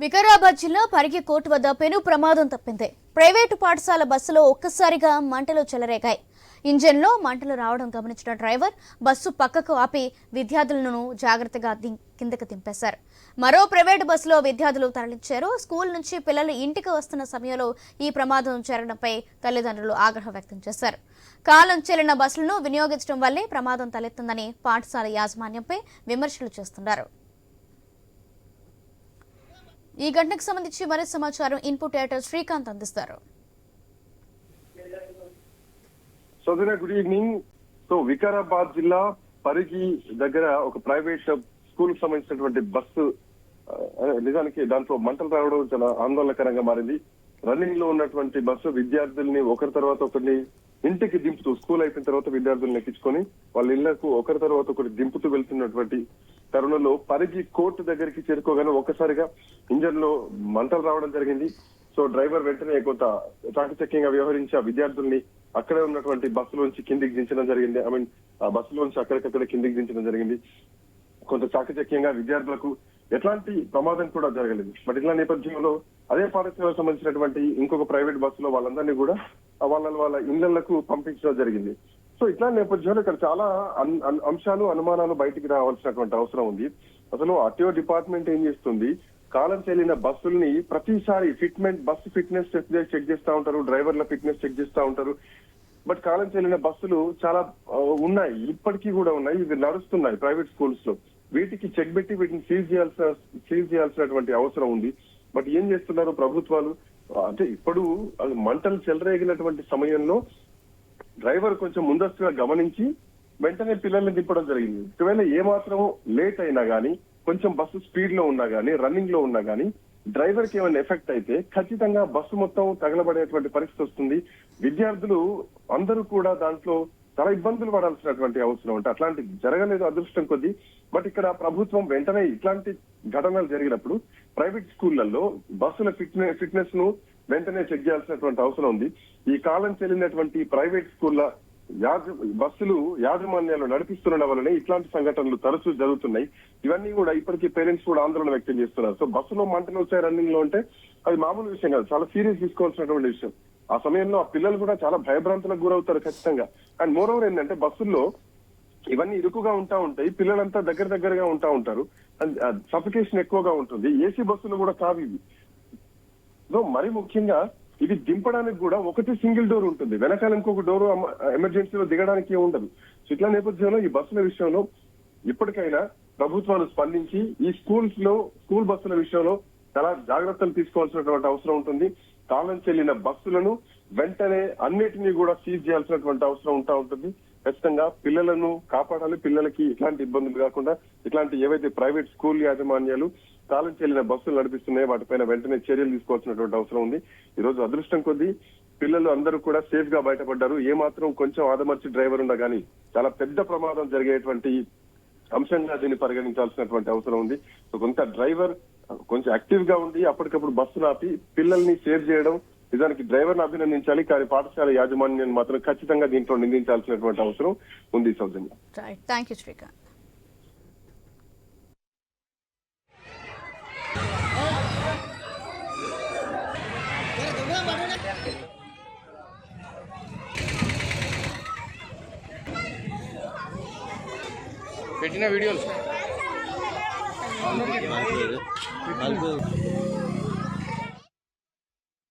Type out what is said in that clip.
వికారాబాద్ జిల్లా పరిగి కోర్టు వద్ద పెను ప్రమాదం తప్పింది. ప్రైవేటు పాఠశాల బస్సులో ఒక్కసారిగా మంటలు చెలరేగాయి. ఇంజన్లో మంటలు రావడం గమనించిన డ్రైవర్ బస్సు పక్కకు ఆపి విద్యార్థులను జాగ్రత్తగా కిందకు దింపేశారు. మరో ప్రైవేటు బస్సులో విద్యార్థులు తరలించారు. స్కూల్ నుంచి పిల్లలు ఇంటికి వస్తున్న సమయంలో ఈ ప్రమాదం జరగడంపై తల్లిదండ్రులు ఆగ్రహం వ్యక్తం చేశారు. కాలం చెల్లిన బస్సులను వినియోగించడం వల్లే ప్రమాదం తలెత్తుందని పాఠశాల యాజమాన్యంపై విమర్శలు చేస్తున్నారు. ఈ ఘటనకు సంబంధించి మరింత సమాచారం ఇన్పుట్ ఎడిటర్ శ్రీకాంత్ అందిస్తారు. Good evening. సో వికారాబాద్ జిల్లా పరిగి దగ్గర ఒక ప్రైవేట్ స్కూల్ కు సంబంధించినటువంటి బస్సు నిజానికి దాంట్లో మంటలు రావడం చాలా ఆందోళనకరంగా మారింది. రన్నింగ్ లో ఉన్నటువంటి బస్సు విద్యార్థుల్ని ఒకరి తర్వాత ఒకరిని ఇంటికి దింపుతూ, స్కూల్ అయిపోయిన తర్వాత విద్యార్థులను ఎక్కించుకొని వాళ్ళ ఇళ్లకు ఒకరి తర్వాత ఒకటి దింపుతూ వెళ్తున్నటువంటి తరుణంలో పరిగి కోర్టు దగ్గరికి చేరుకోగానే ఒక్కసారిగా ఇంజన్ లో మంటలు రావడం జరిగింది. సో డ్రైవర్ వెంటనే కొంత చాకచక్యంగా వ్యవహరించి ఆ విద్యార్థుల్ని అక్కడే ఉన్నటువంటి బస్సులోంచి కిందికి దించడం జరిగింది. ఆ బస్సులోంచి అక్కడికక్కడ కిందికి దించడం జరిగింది. కొంత చాకచక్యంగా విద్యార్థులకు ఎట్లాంటి ప్రమాదం కూడా జరగలేదు. బట్ ఇట్లా నేపథ్యంలో అదే పాఠశాలకు సంబంధించినటువంటి ఇంకొక ప్రైవేట్ బస్సులో వాళ్ళందరినీ కూడా వాళ్ళ ఇళ్లకు పంపించడం జరిగింది. సో ఇట్లా నేపథ్యంలో ఇక్కడ చాలా అంశాలు, అనుమానాలు బయటికి రావాల్సినటువంటి అవసరం ఉంది. అసలు ఆర్టీఓ డిపార్ట్మెంట్ ఏం చేస్తుంది, కాలం చెల్లిన బస్సుల్ని ప్రతిసారి బస్సు ఫిట్నెస్ చెక్ చేస్తా ఉంటారు, డ్రైవర్ల ఫిట్నెస్ చెక్ చేస్తా ఉంటారు. బట్ కాలం చెల్లిన బస్సులు చాలా ఉన్నాయి, ఇప్పటికీ కూడా ఉన్నాయి, ఇవి నడుస్తున్నాయి ప్రైవేట్ స్కూల్స్ లో. వీటికి చెక్ పెట్టి వీటిని సీజ్ చేయాల్సినటువంటి అవసరం ఉంది. బట్ ఏం చేస్తున్నారు ప్రభుత్వాలు అంటే, ఇప్పుడు మంటలు చెలరేగినటువంటి సమయంలో డ్రైవర్ కొంచెం ముందస్తుగా గమనించి వెంటనే పిల్లల్ని దింపడం జరిగింది. ఒకవేళ ఏమాత్రం లేట్ అయినా గానీ, కొంచెం బస్సు స్పీడ్ లో ఉన్నా గానీ, రన్నింగ్ లో ఉన్నా గానీ డ్రైవర్ కి ఏమైనా ఎఫెక్ట్ అయితే ఖచ్చితంగా బస్సు మొత్తం తగలబడేటువంటి పరిస్థితి వస్తుంది. విద్యార్థులు అందరూ కూడా దాంట్లో చాలా ఇబ్బందులు పడాల్సినటువంటి అవసరం ఉంటే అట్లాంటి జరగలేదు అదృష్టం కొద్దీ. బట్ ఇక్కడ ప్రభుత్వం వెంటనే ఇట్లాంటి ఘటనలు జరిగినప్పుడు ప్రైవేట్ స్కూళ్లలో బస్సుల ఫిట్నెస్ ను వెంటనే చెక్ చేయాల్సినటువంటి అవసరం ఉంది. ఈ కాలం చెల్లినటువంటి ప్రైవేట్ స్కూళ్ల బస్సులు యాజమాన్యాలు నడిపిస్తున్న వల్లనే ఇట్లాంటి సంఘటనలు తరచూ జరుగుతున్నాయి. ఇవన్నీ కూడా ఇప్పటికీ పేరెంట్స్ కూడా ఆందోళన వ్యక్తం చేస్తున్నారు. సో బస్సులో మంటలు వచ్చాయి రన్నింగ్ లో అంటే అది మామూలు విషయం కాదు, చాలా సీరియస్ తీసుకోవాల్సినటువంటి విషయం. ఆ సమయంలో ఆ పిల్లలు కూడా చాలా భయభ్రాంతులకు గురవుతారు ఖచ్చితంగా. అండ్ మోర్ ఓవర్ ఏంటంటే బస్సుల్లో ఇవన్నీ ఇరుకుగా ఉంటాయి, పిల్లలంతా దగ్గరగా ఉంటారు, అండ్ సఫికేషన్ ఎక్కువగా ఉంటుంది. ఏసీ బస్సులు కూడా కావు ఇవి. సో మరి ముఖ్యంగా ఇది దింపడానికి కూడా ఒకటి సింగిల్ డోర్ ఉంటుంది, వెనకాల ఇంకొక డోర్ ఎమర్జెన్సీలో దిగడానికి ఉండదు. సో ఇట్లా నేపథ్యంలో ఈ బస్సుల విషయంలో ఇప్పటికైనా ప్రభుత్వాలు స్పందించి ఈ స్కూల్ బస్సుల విషయంలో చాలా జాగ్రత్తలు తీసుకోవాల్సినటువంటి అవసరం ఉంటుంది. కాలం చెల్లిన బస్సులను వెంటనే అన్నిటినీ కూడా సీజ్ చేయాల్సినటువంటి అవసరం ఉంటుంది. ఖచ్చితంగా పిల్లలను కాపాడాలి. పిల్లలకి ఇట్లాంటి ఇబ్బందులు కాకుండా ఇట్లాంటి ఏవైతే ప్రైవేట్ స్కూల్ యాజమాన్యాలు కాలం చెల్లిన బస్సులు నడిపిస్తున్నాయో వాటిపైన వెంటనే చర్యలు తీసుకోవాల్సినటువంటి అవసరం ఉంది. ఈ రోజు అదృష్టం కొద్దీ పిల్లలు అందరూ కూడా సేఫ్ గా బయటపడ్డారు. ఏమాత్రం కొంచెం ఆదమర్చి డ్రైవర్ ఉన్నా గానీ చాలా పెద్ద ప్రమాదం జరిగేటువంటి అంశంగా దీన్ని పరిగణించాల్సినటువంటి అవసరం ఉంది. సో కొంత డ్రైవర్ కొంచెం యాక్టివ్ గా ఉండి అప్పటికప్పుడు బస్సును ఆపి పిల్లల్ని సేవ్ చేయడం, నిజానికి డ్రైవర్ ను అభినందించాలి. కానీ పాఠశాల యాజమాన్యాన్ని మాత్రం ఖచ్చితంగా దీంట్లో నిందించాల్సినటువంటి అవసరం ఉంది. సౌజన్య, థాంక్యూ శ్రీకాంత్. పెట్టిన వీడియోలు